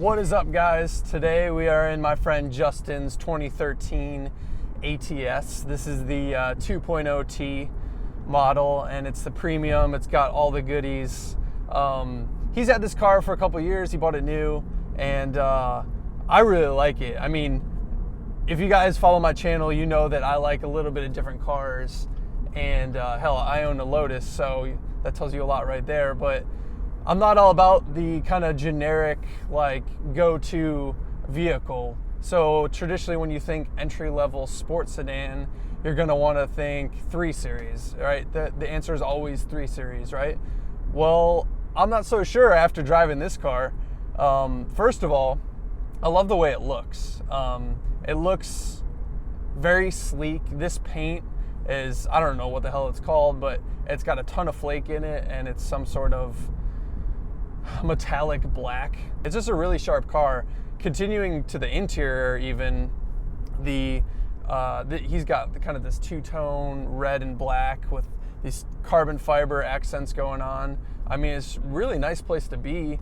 What is up, guys? Today we are in my friend Justin's 2013 ATS. This is the 2.0T model, and it's the premium. It's got all the goodies. He's had this car for a couple years. He bought it new, and I really like it. I mean, if you guys follow my channel, you know that I like a little bit of different cars, and hell, I own a Lotus, so that tells you a lot right there. But I'm not all about the kind of generic, like, go-to vehicle. So traditionally, when you think entry-level sports sedan, you're going to want to think 3 Series, right? The answer is always 3 Series, right? Well, I'm not so sure after driving this car. First of all, I love the way it looks. It looks very sleek. This paint is, I don't know what the hell it's called, but it's got a ton of flake in it, and it's some sort of metallic black. It's just a really sharp car. Continuing to the interior, even he's got kind of this two-tone red and black with these carbon fiber accents going on. I mean, it's a really nice place to be.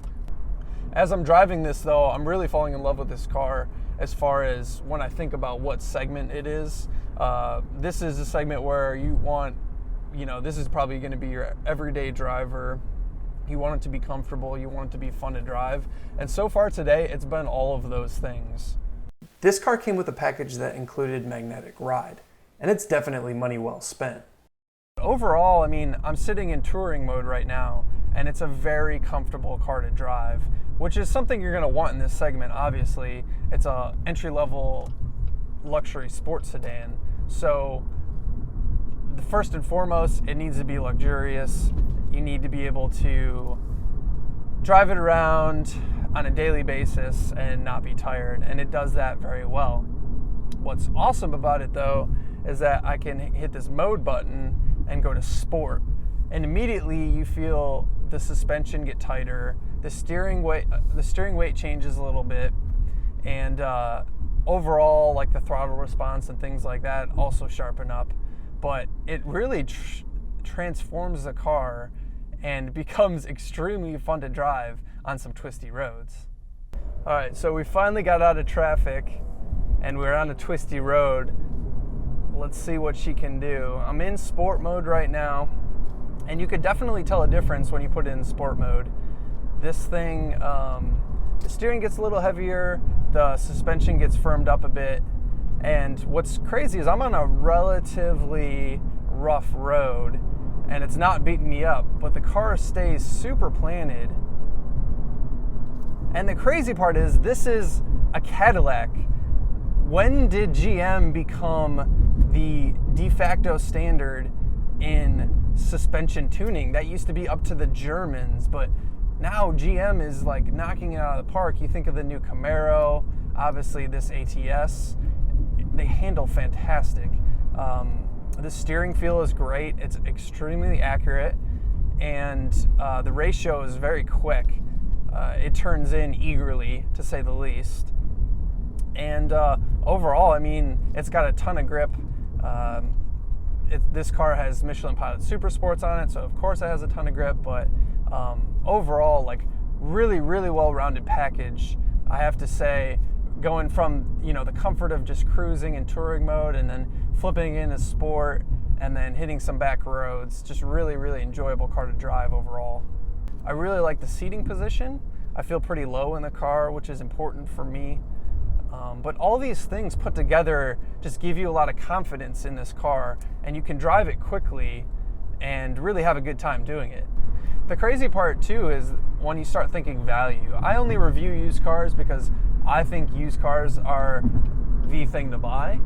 As I'm driving this, though, I'm really falling in love with this car as far as when I think about what segment it is. This is a segment where you want, this is probably going to be your everyday driver. You want it to be comfortable, you want it to be fun to drive. And so far today, it's been all of those things. This car came with a package that included magnetic ride, and it's definitely money well spent. Overall, I mean, I'm sitting in touring mode right now, and it's a very comfortable car to drive, which is something you're gonna want in this segment, obviously. It's a entry-level luxury sports sedan. So first and foremost, it needs to be luxurious. You need to be able to drive it around on a daily basis and not be tired, and it does that very well. What's awesome about it, though, is that I can hit this mode button and go to sport, and immediately you feel the suspension get tighter, the steering weight changes a little bit, and overall, like, the throttle response and things like that also sharpen up. But it really transforms the car and becomes extremely fun to drive on some twisty roads. All right, so we finally got out of traffic and we're on a twisty road. Let's see what she can do. I'm in sport mode right now, and you could definitely tell a difference when you put it in sport mode. This thing, the steering gets a little heavier, the suspension gets firmed up a bit, and what's crazy is I'm on a relatively rough road, and it's not beating me up, but the car stays super planted. And the crazy part is, this is a Cadillac. When did GM become the de facto standard in suspension tuning? That used to be up to the Germans, but now GM is like knocking it out of the park. You think of the new Camaro, obviously this ATS. They handle fantastic. The steering feel is great. It's extremely accurate, and the ratio is very quick. It turns in eagerly, to say the least. And overall, I mean, it's got a ton of grip. This car has Michelin Pilot Super Sports on it, so of course it has a ton of grip, but overall, like, really, really well-rounded package. I have to say, going from, the comfort of just cruising in touring mode and then flipping into sport and then hitting some back roads, just really, really enjoyable car to drive overall. I really like the seating position. I feel pretty low in the car, which is important for me. But all these things put together just give you a lot of confidence in this car, and you can drive it quickly and really have a good time doing it. The crazy part too is when you start thinking value. I only review used cars because I think used cars are the thing to buy.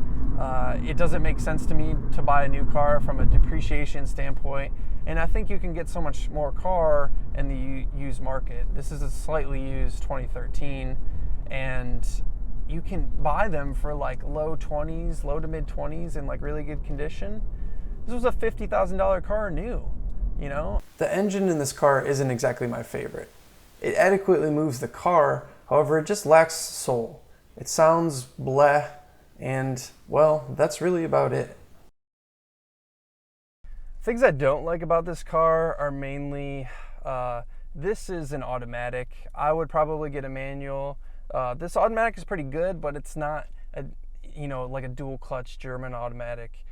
It doesn't make sense to me to buy a new car from a depreciation standpoint, and I think you can get so much more car in the used market. This is a slightly used 2013, and you can buy them for like low to mid 20s in like really good condition. This was a $50,000 car new, The engine in this car isn't exactly my favorite. It adequately moves the car, however, it just lacks soul. It sounds bleh, and, well, that's really about it. Things I don't like about this car are mainly This is an automatic. I would probably get a manual. This automatic is pretty good, but it's not like a dual clutch German automatic.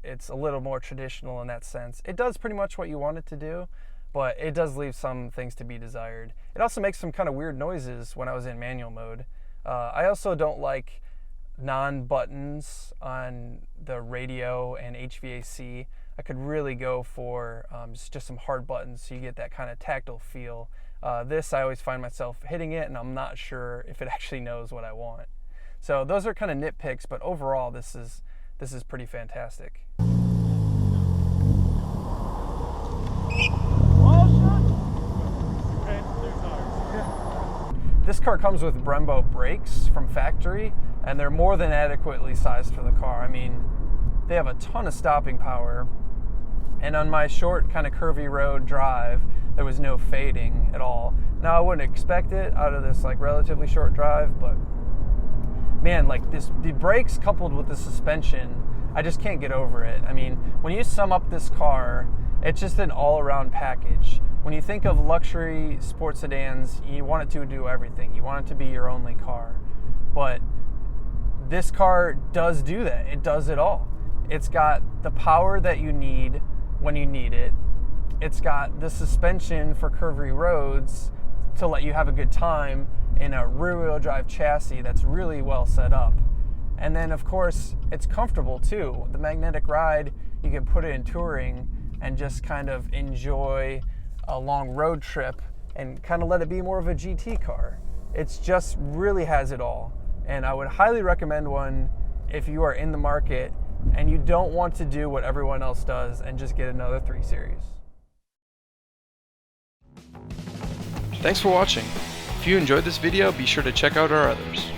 It's a little more traditional in that sense. It does pretty much what you want it to do, but it does leave some things to be desired. It also makes some kind of weird noises when I was in manual mode. I also don't like non-buttons on the radio and HVAC. I could really go for just some hard buttons so you get that kind of tactile feel. This, I always find myself hitting it and I'm not sure if it actually knows what I want. So those are kind of nitpicks, but overall this is pretty fantastic. This car comes with Brembo brakes from factory, and they're more than adequately sized for the car. I mean, they have a ton of stopping power, and on my short kind of curvy road drive, there was no fading at all. Now I wouldn't expect it out of this like relatively short drive, but man, like the brakes coupled with the suspension, I just can't get over it. I mean, when you sum up this car, it's just an all-around package. When you think of luxury sports sedans, you want it to do everything. You want it to be your only car. But this car does do that. It does it all. It's got the power that you need when you need it. It's got the suspension for curvy roads to let you have a good time in a rear-wheel drive chassis that's really well set up. And then, of course, it's comfortable too. The magnetic ride, you can put it in touring and just kind of enjoy a long road trip and kind of let it be more of a GT car. It's just really has it all. And I would highly recommend one if you are in the market and you don't want to do what everyone else does and just get another 3 Series. Thanks for watching. If you enjoyed this video, be sure to check out our others.